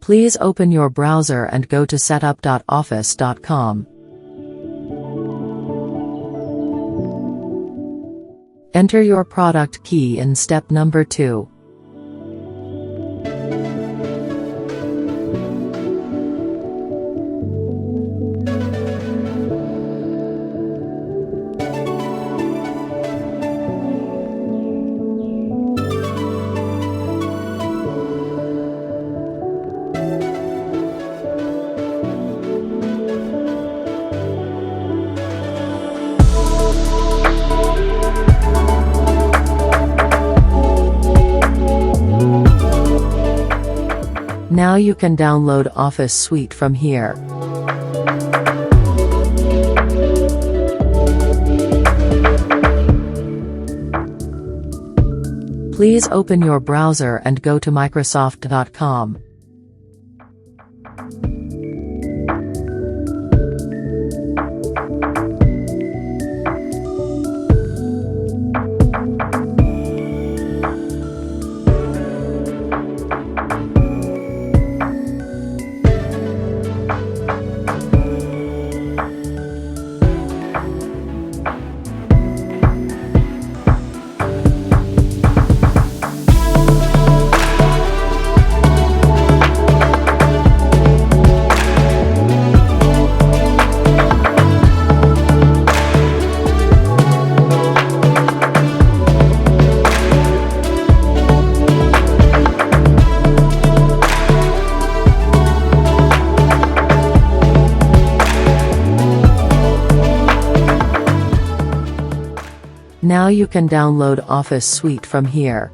Please open your browser and go to setup.office.com. Enter your product key in step number 2. Now you can download Office Suite from here. Please open your browser and go to Microsoft.com. Now you can download Office Suite from here.